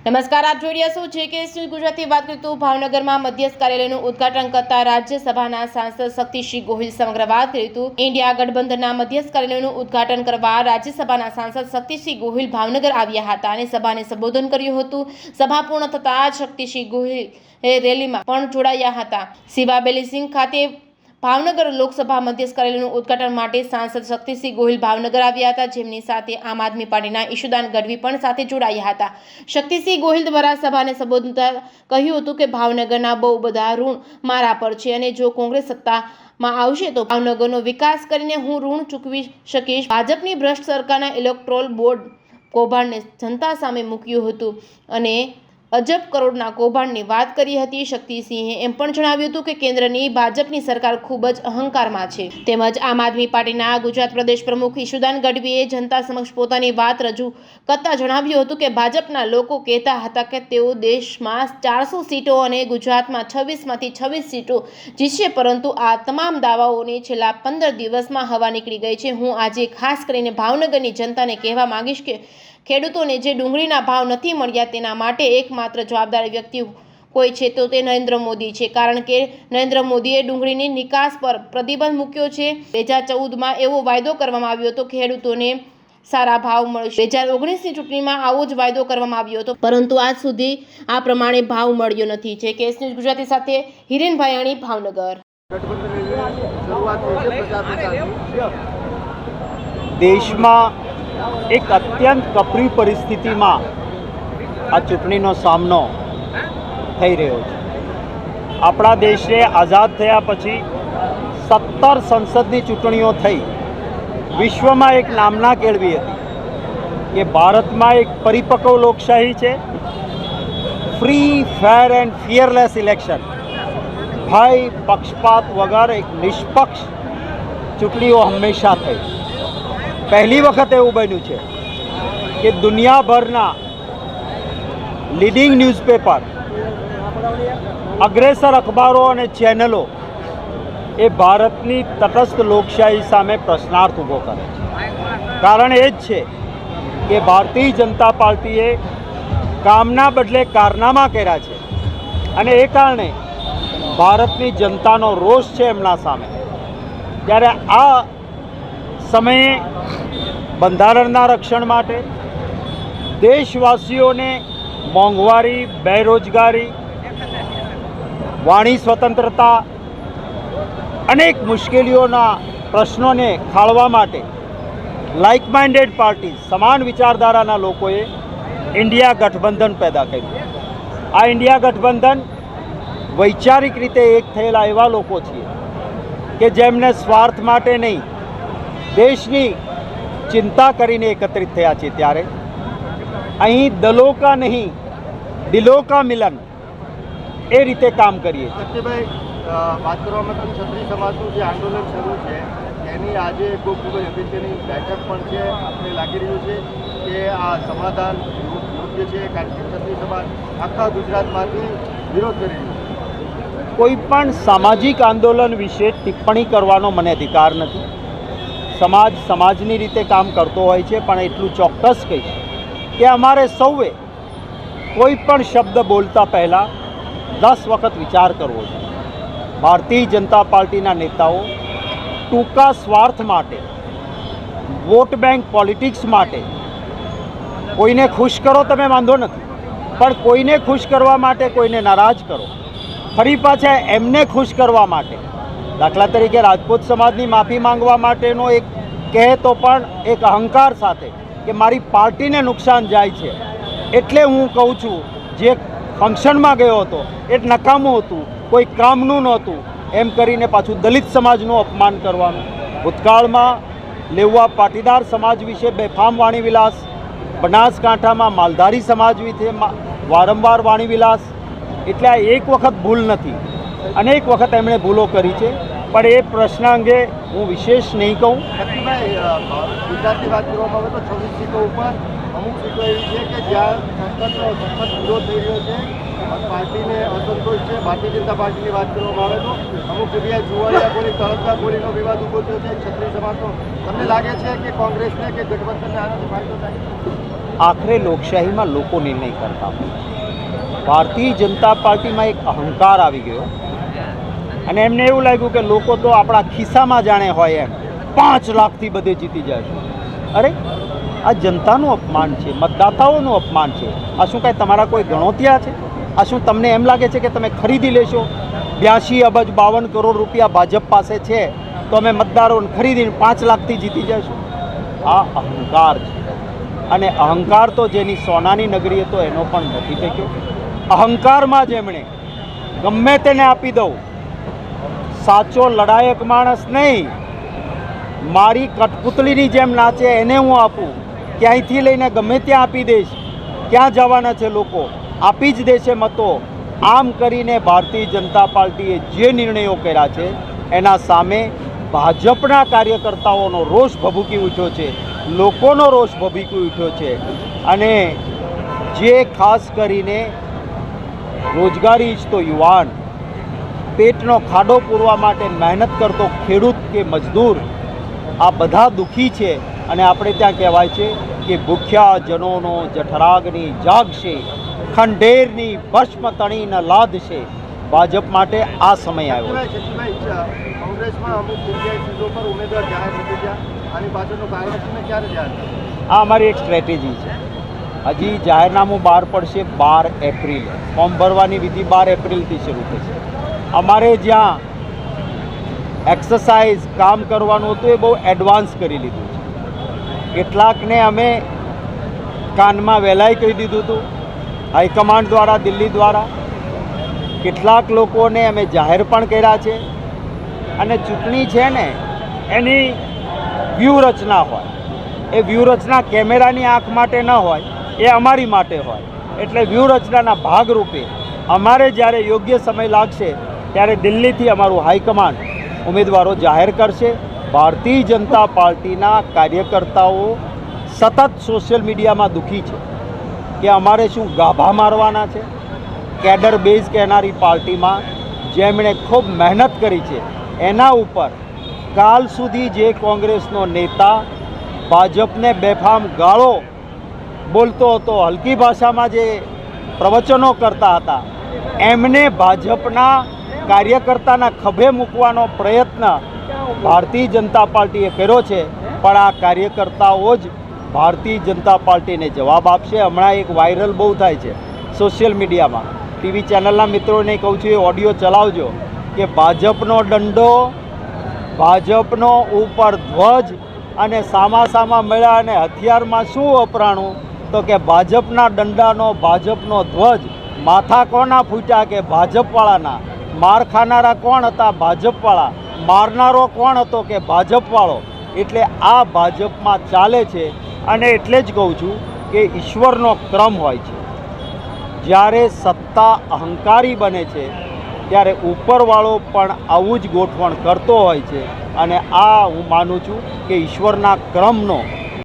નમસ્કાર, આપ જોઈ રહ્યા છો JKS ન્યૂઝ ગુજરાતી। વાત કરીએ તો ભાવનગરમાં મધ્યસ્થ કાર્યાલયનું ઉદ્ઘાટન કરતા રાજ્યસભાના સાંસદ શક્તિસિંહ ગોહિલ સમગ્ર વાત કરીએ તો ઇન્ડિયા ગઠબંધનના મધ્યસ્થ કાર્યાલયનું ઉદ્ઘાટન કરવા રાજ્યસભાના સાંસદ શક્તિસિંહ ગોહિલ ભાવનગર આવ્યા હતા અને સભાને સંબોધન કર્યું હતું। સભા પૂર્ણ થતાં શક્તિસિંહ ગોહિલ રેલીમાં પણ જોડાયા હતા। સિવાબેલી સિંહ ખાતે ભાવનગર લોકસભા મધ્યસ્થ કાર્યાલયનું ઉદ્ઘાટન માટે સાંસદ શક્તિસિંહ ગોહિલ ભાવનગર આવ્યા હતા, જેમની સાથે આમ આદમી પાર્ટીના ઈશુદાન ગઢવી પણ સાથે જોડાયા હતા। શક્તિસિંહ ગોહિલ દ્વારા સભાને સંબોધતા કહ્યું હતું કે ભાવનગરના બહુ બધા ઋણ મારા પર છે અને જો કોંગ્રેસ સત્તામાં આવશે તો ભાવનગરનો વિકાસ કરીને હું ઋણ ચૂકવી શકીશ। ભાજપની ભ્રષ્ટ સરકારના ઇલેક્ટોરલ બોર્ડ કૌભાંડને જનતા સામે મૂક્યું હતું અને અજબ કરોડના કૌભાંડની વાત કરી હતી। શક્તિસિંહે એમ પણ જણાવ્યું હતું કે કેન્દ્રની ભાજપની સરકાર ખૂબ જ અહંકારમાં છે। તેમજ આમ આદમી પાર્ટીના ગુજરાત પ્રદેશ પ્રમુખ ઈશુદાન ગઢવીએ જનતા સમક્ષ પોતાની વાત રજૂ કરતા જણાવ્યું હતું કે ભાજપના લોકો કહેતા હતા કે તેઓ દેશમાં 400 સીટો અને ગુજરાતમાં 26માંથી 26 સીટો જીતશે, પરંતુ આ તમામ દાવાઓની છેલ્લા 15 દિવસમાં હવા નીકળી ગઈ છે। હું આજે ખાસ કરીને ભાવનગરની જનતાને કહેવા માંગીશ કે ખેડૂતોને જે ડુંગળીના ભાવ નથી મળ્યા તેના માટે એકમાત્ર જવાબદાર વ્યક્તિ કોઈ છે તો તે નરેન્દ્ર મોદી છે, કારણ કે નરેન્દ્ર મોદીએ ડુંગળીની નિકાસ પર પ્રતિબંધ મૂક્યો છે। 2014માં એવો વાયદો કરવામાં આવ્યો હતો કે ખેડૂતોને સારા ભાવ મળશે। 2019ની ચૂંટણીમાં આવો જ વાયદો કરવામાં આવ્યો હતો, પરંતુ આજ સુધી આ પ્રમાણે ભાવ મળ્યો નથી। JKS ન્યૂઝ ગુજરાતી સાથે હિરેન ભાયાણી, ભાવનગર। દેશમાં એક અત્યંત કપરી પરિસ્થિતિમાં આ ચૂંટણીનો સામનો થઈ રહ્યો છે। આપણા દેશને આઝાદ થયા પછી 17 સંસદની ચૂંટણીઓ થઈ। વિશ્વમાં એક નામના કેળવી હતી કે ભારતમાં એક પરિપક્વ લોકશાહી છે। Free, fair and fearless election, ભય પક્ષપાત વગર એક નિષ્પક્ષ ચૂંટણીઓ હંમેશા થઈ। પહેલી વખત એવું બન્યું છે કે દુનિયાભરના લીડિંગ ન્યૂઝપેપર, અગ્રેસર અખબારો અને ચેનલો એ ભારતની તટસ્થ લોકશાહી સામે પ્રશ્નાર્થ ઊભો કરે છે। કારણ એ જ છે કે ભારતીય જનતા પાર્ટીએ કામના બદલે કારનામા કર્યા છે અને એ કારણે ભારતની જનતાનો રોષ છે એમના સામે। ત્યારે આ સમયે બંધારણના રક્ષણ માટે, દેશવાસીઓને મોંઘવારી, બેરોજગારી, વાણી સ્વતંત્રતા, અનેક મુશ્કેલીઓના પ્રશ્નોને ખાળવા માટે લાઇક માઇન્ડેડ પાર્ટી, સમાન વિચારધારાના લોકોએ ઇન્ડિયા ગઠબંધન પેદા કર્યું। આ ઇન્ડિયા ગઠબંધન વૈચારિક રીતે એક થયેલા એવા લોકો છીએ કે જેમને સ્વાર્થ માટે નહીં, દેશની ચિંતા કરીને એકત્રિત થયા છે। ત્યારે અહીં દલો કા નહીં, દિલો કા મિલન એ રીતે કામ કરીએ છીએ। સત્યભાઈ, વાત કરવામાં તો ક્ષત્રિય સમાજનું જે આંદોલન શરૂ છે એની આજે ખૂબ જ અગત્યની બેઠક પણ છે। આપણે લાગી રહ્યું છે કે આ સમાધાન યોગ્ય છે, કારણ કે ક્ષત્રિય સમાજ આખા ગુજરાતમાંથી વિરોધ કરી રહ્યું છે। કોઈ પણ સામાજિક આંદોલન વિશે ટિપ્પણી કરવાનો મને અધિકાર નથી। સમાજ સમાજની રીતે કામ કરતો હોય છે, પણ એટલું ચોક્કસ કહીશ કે અમારે સૌએ કોઈ પણ શબ્દ બોલતા પહેલાં 10 વખત વિચાર કરવો જોઈએ। ભારતીય જનતા પાર્ટીના નેતાઓ ટૂંકા સ્વાર્થ માટે, વોટ બેંક પોલિટિક્સ માટે, કોઈને ખુશ કરો તમે વાંધો નથી, પણ કોઈને ખુશ કરવા માટે કોઈને નારાજ કરો, ફરી પાછા એમને ખુશ કરવા માટે, દાખલા તરીકે રાજપૂત સમાજની માફી માંગવા માટેનો એક કહે તો પણ એક અહંકાર સાથે કે મારી પાર્ટીને નુકસાન જાય છે, એટલે હું કહું છું જે ફંક્શનમાં ગયો હતો એ નકામું હતું, કોઈ કામનું નહોતું, એમ કરીને પાછું દલિત સમાજનું અપમાન કરવાનું। ભૂતકાળમાં લેઉવા પાટીદાર સમાજ વિશે બેફામ વાણીવિલાસ, બનાસકાંઠામાં માલધારી સમાજ વિશે વારંવાર વાણીવિલાસ, એટલે આ એક વખત ભૂલ નથી, અનેક વખત એમણે ભૂલો કરી છે, પણ એ પ્રશ્ન અંગે હું વિશેષ નહીં કહું। ગુજરાતની વાત કરવામાં આવે તો 26 સીટો ઉપર અમુક સીટો એવી છે કે જ્યાં સંસદનો સખત વિરોધ થઈ રહ્યો છે પાર્ટીને અસંતોષ છે. ભારતીય જનતા પાર્ટીની વાત કરવામાં આવે તો અમુક જગ્યાએ જુવાડિયા બોલી તળપદા બોલીનો વિવાદ ઊભો થયો છે ક્ષત્રિય સમાજનો. તમને લાગે છે કે કોંગ્રેસને કે ગઠબંધનને આનાથી ફાયદો થાય? આખરે લોકશાહીમાં લોકો નિર્ણય કરતા હોય. ભારતીય જનતા પાર્ટીમાં એક અહંકાર આવી ગયો અને એમને એવું લાગ્યું કે લોકો તો આપણા ખિસ્સામાં જાણે હોય એમ 5 લાખથી બધે જીતી જાય. અરે આ જનતાનું અપમાન છે, મતદાતાઓનું અપમાન છે. આ શું કાંઈ તમારા કોઈ ગણોતિયા છે? આ શું તમને એમ લાગે છે કે તમે ખરીદી લેશો? 82 અબજ 52 કરોડ રૂપિયા ભાજપ પાસે છે તો અમે મતદારોને ખરીદીને 5 લાખથી જીતી જઈશું? આ અહંકાર છે. અને અહંકાર તો જેની સોનાની નગરી હતો એનો પણ નથી ફેંક્યો. અહંકારમાં જેમણે ગમે તેને આપી દઉં, સાચો લડાયક માણસ નહીં, મારી કઠપુતળીની જેમ નાચે એને હું આપું, ક્યાંયથી લઈને ગમે ત્યાં આપી દઈશ. ક્યાં જવાના છે લોકો? આપી જ દેશે મતો. આમ કરીને ભારતીય જનતા પાર્ટીએ જે નિર્ણયો કર્યા છે એના સામે ભાજપના કાર્યકર્તાઓનો રોષ ભભૂકી ઉઠ્યો છે, લોકોનો રોષ ભભૂકી ઉઠ્યો છે. અને જે ખાસ કરીને રોજગારી ઈચ્છતો યુવાન, પેટનો ખાડો પૂરવા માટે મહેનત કરતો ખેડૂત કે મજદૂર, આ બધા દુઃખી છે. અને આપણે ત્યાં કહેવાય છે કે ભૂખ્યા જનોનો જઠરાગ્નિ જાગશે, ખંડેરની ભસ્મ તણીને લાદશે. ભાજપ માટે આ સમય આવ્યો છે. કોંગ્રેસમાં અમુક જગ્યાએ સીટો પર ઉમેદવાર જાહેર નથી થયા. આની પાછળનું કારણ તમને ક્યારે જાહેર થયું? આ અમારી એક સ્ટ્રેટેજી છે. હજી જાહેરનામું બહાર પડશે 12 એપ્રિલે. ફોર્મ ભરવાની વિધિ 12 એપ્રિલથી શરૂ થશે. અમારે જ્યાં એક્સરસાઇઝ કામ કરવાનું હતું એ બહુ એડવાન્સ કરી લીધું છે. કેટલાકને અમે કાનમાં વહેલાઈ કહી દીધું હતું હાઈકમાન્ડ દ્વારા, દિલ્હી દ્વારા. કેટલાક લોકોને અમે જાહેર પણ કર્યા છે. અને ચૂંટણી છે ને એની વ્યૂહરચના હોય, એ વ્યૂહરચના કેમેરાની આંખ માટે ન હોય, એ અમારી માટે હોય. એટલે વ્યૂહરચનાના ભાગરૂપે અમારે જ્યારે યોગ્ય સમય લાગશે ત્યારે દિલ્હીથી અમારું હાઈકમાન્ડ ઉમેદવારો જાહેર કરશે. ભારતીય જનતા પાર્ટીના કાર્યકર્તાઓ સતત સોશિયલ મીડિયામાં દુઃખી છે કે અમારે શું ગાભા મારવાના છે. કેડર બેઝ કહેનારી પાર્ટીમાં જેમણે ખૂબ મહેનત કરી છે એના ઉપર કાલ સુધી જે કોંગ્રેસનો નેતા ભાજપને બેફામ ગાળો બોલતો હતો, હલકી ભાષામાં જે પ્રવચનો કરતા હતા, એમને ભાજપના કાર્યકર્તાના ખભે મૂકવાનો પ્રયત્ન ભારતીય જનતા પાર્ટીએ કર્યો છે. પણ આ કાર્યકર્તાઓ જ ભારતીય જનતા પાર્ટીને જવાબ આપશે. હમણાં એક વાયરલ બહુ થાય છે સોશિયલ મીડિયામાં. ટીવી ચેનલના મિત્રોને કહું છું એ ઓડિયો ચલાવજો કે ભાજપનો દંડો, ભાજપનો ઉપર ધ્વજ અને સામા મળ્યા અને હથિયારમાં શું વપરાણું? તો કે ભાજપના દંડાનો, ભાજપનો ધ્વજ. માથા કોના ફૂટ્યા? કે ભાજપવાળાના. માર ખાનારા કોણ હતા? ભાજપવાળા. મારનારો કોણ હતો? કે ભાજપવાળો. એટલે આ ભાજપમાં ચાલે છે. અને એટલે જ કહું છું કે ઈશ્વરનો ક્રમ હોય છે. જ્યારે સત્તા અહંકારી બને છે ત્યારે ઉપરવાળો પણ આવું જ ગોઠવણ કરતો હોય છે. અને આ હું માનું છું કે ઈશ્વરના ક્રમનો